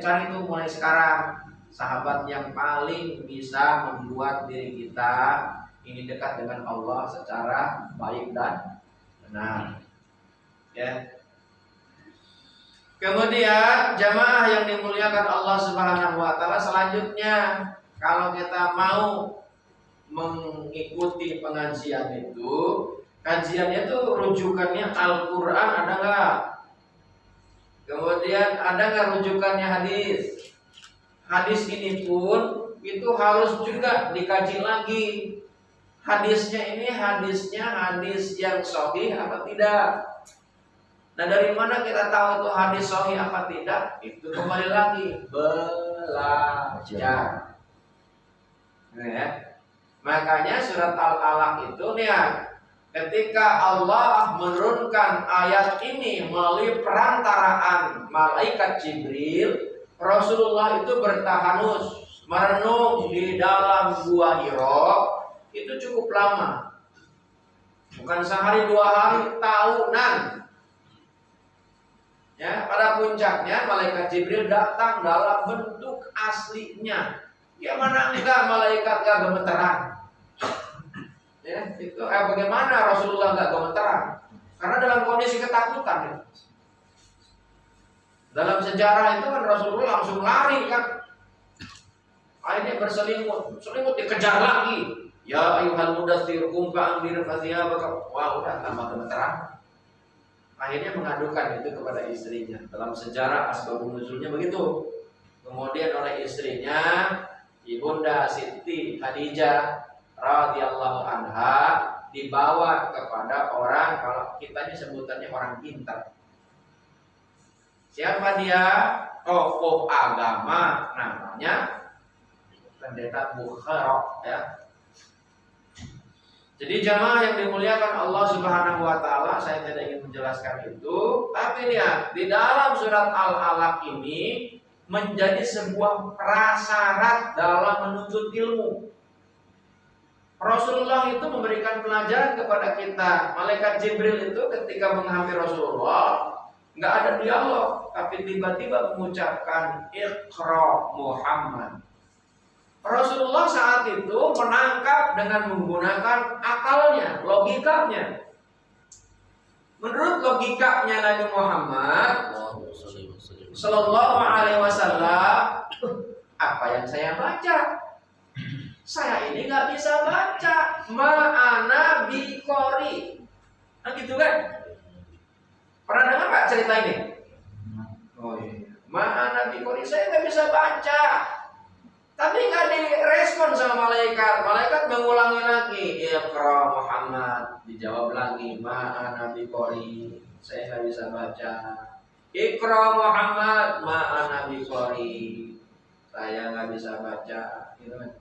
cari tuh mulai sekarang sahabat yang paling bisa membuat diri kita ini dekat dengan Allah secara baik dan benar. Ya. Kemudian jamaah yang dimuliakan Allah Subhanahu wa taala, selanjutnya kalau kita mau mengikuti pengajian itu, kajiannya itu rujukannya Al-Qur'an ada enggak? Kemudian ada enggak rujukannya hadis? Hadis ini pun itu harus juga dikaji lagi. Hadisnya ini hadis yang sahih apa tidak? Nah, dari mana kita tahu itu hadis sahih apa tidak? Itu kembali lagi belajar. Nah, ya. Makanya surat Al-Alaq itu nih ya, ketika Allah menurunkan ayat ini melalui perantaraan malaikat Jibril, Rasulullah itu bertahanus merenung di dalam gua Hira itu cukup lama. Bukan sehari dua hari, tahunan. Ya, pada puncaknya malaikat Jibril datang dalam bentuk aslinya. Ya mana enggak malaikat enggak gemeteran. Ya, itu bagaimana Rasulullah enggak gemeteran? Karena dalam kondisi ketakutan ya. Dalam sejarah itu kan Rasulullah langsung lari kan. Akhirnya berselimut, selimut dikejar lagi. Ya ayyuhal mudaththir qum fa'anzir fathiyabaka. Wah, udah tambah gemeteran. Akhirnya mengadukan itu kepada istrinya. Dalam sejarah asbabun nuzulnya begitu. Kemudian oleh istrinya Ibunda Siti Khadijah radhiyallahu anha dibawa kepada orang, kalau kita ini sebutannya orang pintar. Siapa dia? Tokoh agama, namanya Pendeta Bukhara ya. Jadi jamaah yang dimuliakan Allah Subhanahu wa taala, saya tidak ingin menjelaskan itu, tapi lihat di dalam surat Al-Alaq ini menjadi sebuah prasyarat dalam menuntut ilmu. Rasulullah itu memberikan pelajaran kepada kita. Malaikat Jibril itu ketika menghampiri Rasulullah nggak ada dialog, tapi tiba-tiba mengucapkan Iqra Muhammad. Rasulullah saat itu menangkap dengan menggunakan akalnya, logikanya. Menurut logikanya Nabi Muhammad Sallallahu Alaihi Wasallam, apa yang saya baca? Saya ini nggak bisa baca. Ma'ana biqori. Nah gitu kan? Pernah dengar nggak cerita ini? Oh iya. Ma'ana biqori, saya nggak bisa baca. Tapi nggak direspon sama malaikat. Malaikat mengulangi lagi. Iqra Muhammad. Dijawab lagi. Ma'ana biqori. Saya nggak bisa baca. Iqra Muhammad ma'ana biqari. Saya nggak bisa baca, gitu kan.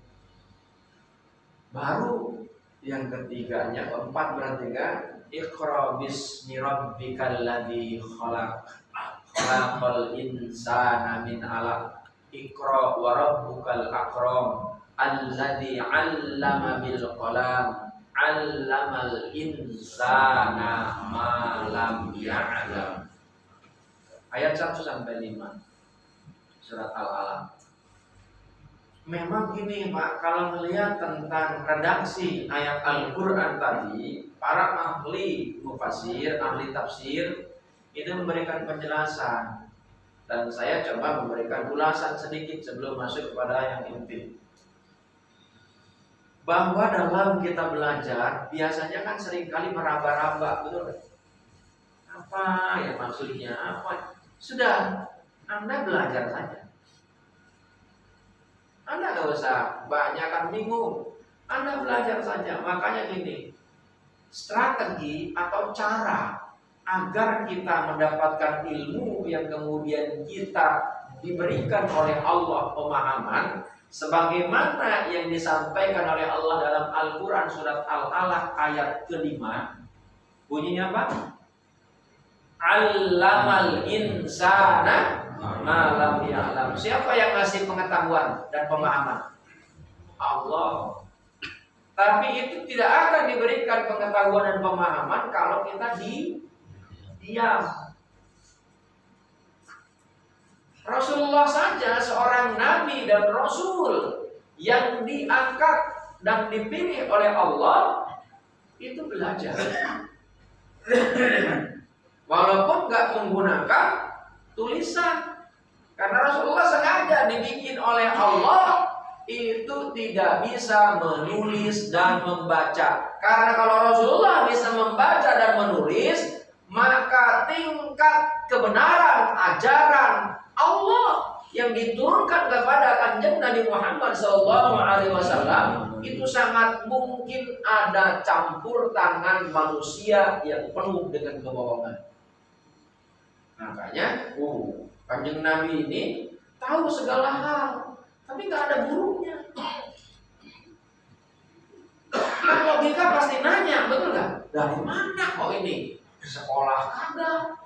Baru yang ketiganya, keempat berarti kan, Iqra bismi rabbikal ladzi khalaq. Khalaqal insana min 'alaq. Iqra wa rabbukal akram. Alladzi 'allama bil qalam. 'Allamal insana ma lam ya'lam. Ayat 1 sampai 5 surat Al-Alaq. Memang gini Pak, kalau melihat tentang redaksi ayat Al-Quran tadi, para ahli mufasir, ahli tafsir itu memberikan penjelasan, dan saya coba memberikan ulasan sedikit sebelum masuk kepada yang inti. Bahwa dalam kita belajar biasanya kan seringkali meraba-raba, betul kan? Apa ya maksudnya? Apa? Sudah, Anda belajar saja. Anda nggak usah banyakkan bingung. Anda belajar saja. Makanya gini, strategi atau cara agar kita mendapatkan ilmu yang kemudian kita diberikan oleh Allah pemahaman, sebagaimana yang disampaikan oleh Allah dalam Al-Quran surat Al-Alaq ayat kelima. Bunyinya apa? Allamal insana ma lam ya'lam. Siapa yang ngasih pengetahuan dan pemahaman? Allah. Tapi itu tidak akan diberikan pengetahuan dan pemahaman kalau kita diam. Rasulullah saja seorang nabi dan rasul yang diangkat dan dipilih oleh Allah itu belajar. Walaupun nggak menggunakan tulisan, karena Rasulullah sengaja dibikin oleh Allah itu tidak bisa menulis dan membaca. Karena kalau Rasulullah bisa membaca dan menulis, maka tingkat kebenaran ajaran Allah yang diturunkan kepada Kanjeng Nabi Muhammad SAW itu sangat mungkin ada campur tangan manusia yang penuh dengan kebohongan. Makanya, Kanjeng Nabi ini tahu segala hal, tapi nggak ada gurunya. Kan logika pasti nanya, betul nggak? Dari mana kok ini? Sekolah kagak,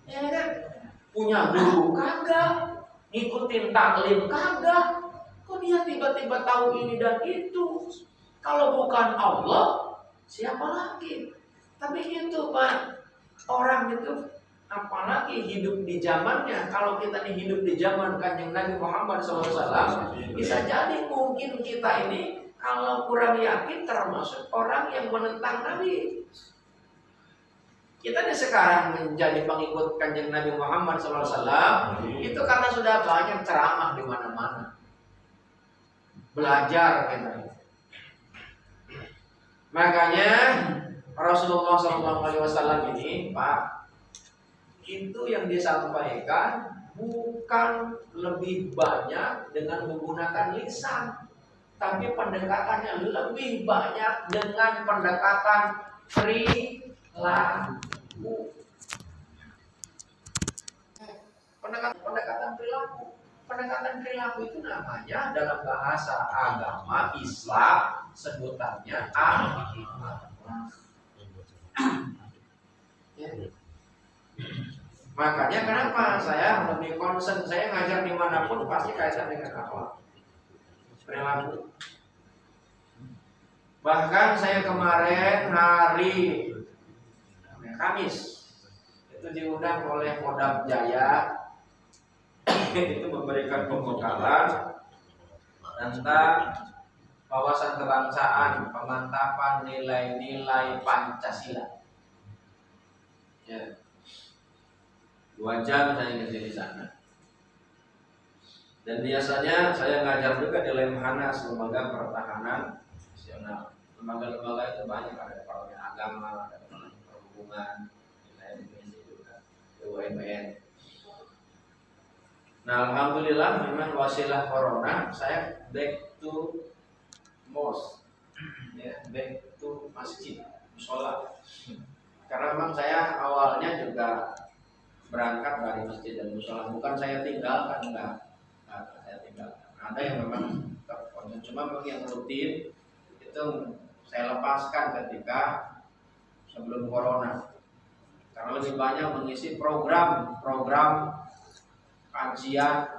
ya kan? Punya guru kagak, ngikutin taklim kagak. Kok dia tiba-tiba tahu ini dan itu? Kalau bukan Allah, siapa lagi? Tapi itu Pak, orang itu apalagi hidup di zamannya. Kalau kita nih hidup di zaman Kanjeng Nabi Muhammad SAW, bisa jadi mungkin kita ini kalau kurang yakin termasuk orang yang menentang Nabi. Kita nih sekarang menjadi pengikut Kanjeng Nabi Muhammad SAW itu karena sudah banyak ceramah di mana-mana. Belajar kita. Makanya Rasulullah SAW ini, Pak, itu yang disampaikan bukan lebih banyak dengan menggunakan lisan, tapi pendekatannya lebih banyak dengan pendekatan perilaku. Pendekatan perilaku. Pendekatan perilaku itu namanya dalam bahasa agama Islam sebutannya akhlak. Makanya kenapa saya lebih concern, saya ngajar dimanapun pasti kaitan dengan akhlak, perilaku. Bahkan saya kemarin hari Kamis itu diundang oleh Kodam Jaya itu memberikan pembekalan tentang wawasan kebangsaan, pemantapan nilai-nilai Pancasila. Ya. 2 jam saya ngisi di sana. Dan biasanya saya ngajar juga di Lemhanas, Lembaga Pertahanan Nasional. Lembaga-lembaga itu banyak, ada Departemen Agama, ada Departemen Perhubungan, saya mengisi juga BUMN. Nah, alhamdulillah memang wasilah corona saya back to mosque, ya, back to masjid, musola. Karena memang saya awalnya juga berangkat dari masjid dan musola, bukan saya tinggalkan, enggak saya tinggalkan. Ada yang memang terkonsumsi, cuma memang yang rutin itu saya lepaskan ketika sebelum corona, karena lebih banyak mengisi program kajian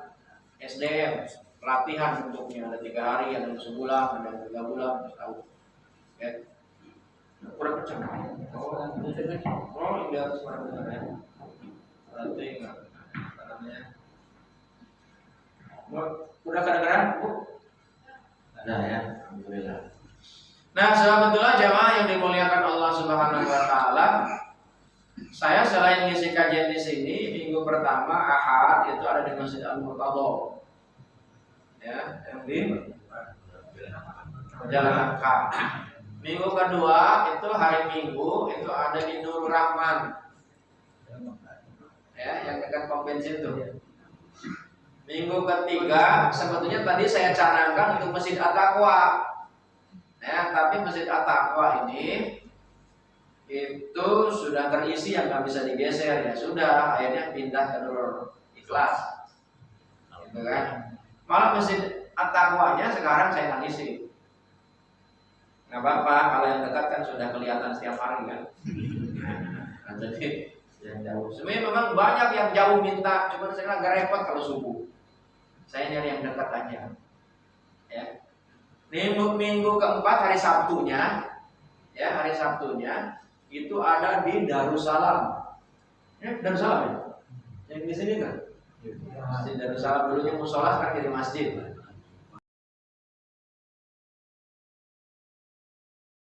SDM, pelatihan bentuknya ada 3 hari, ada sebulan, ada 3 bulan, setahun. Oke, kurang kencang. Ini harus kurang kencang ya. Berarti enggak namanya. Udah kedengeran, Bu? Ada ya, alhamdulillah. Nah, sebetulnya jamaah yang dimuliakan Allah Subhanahu wa taala, saya selain ngisi kajian di sini, minggu pertama Ahad itu ada di Masjid Al-Murtadha. Ya, yang di Jalan Angka. Minggu kedua itu hari Minggu itu ada di Nurul Rahman. Ya, yang dekat pom bensin itu. Minggu ketiga sebetulnya tadi saya canangkan untuk Masjid At-Taqwa. Ya, tapi Masjid At-Taqwa ini itu sudah terisi yang nggak bisa digeser, ya sudah akhirnya pindah ke Nurul Ikhlas, gitu kan. Malah Masjid At-Taqwanya sekarang saya nggak ngisi, nggak apa-apa kalau yang dekat kan sudah kelihatan setiap hari kan. Nah, jadi yang jauh sebenarnya memang banyak yang jauh minta, cuma saya agak repot kalau subuh, saya nyari yang dekat aja ya. Minggu keempat hari Sabtunya, ya hari Sabtunya itu ada di Darussalam. Ya, Darussalam ya. Yang di sini kan. Masjid Darussalam dulunya musola, sekarang jadi masjid.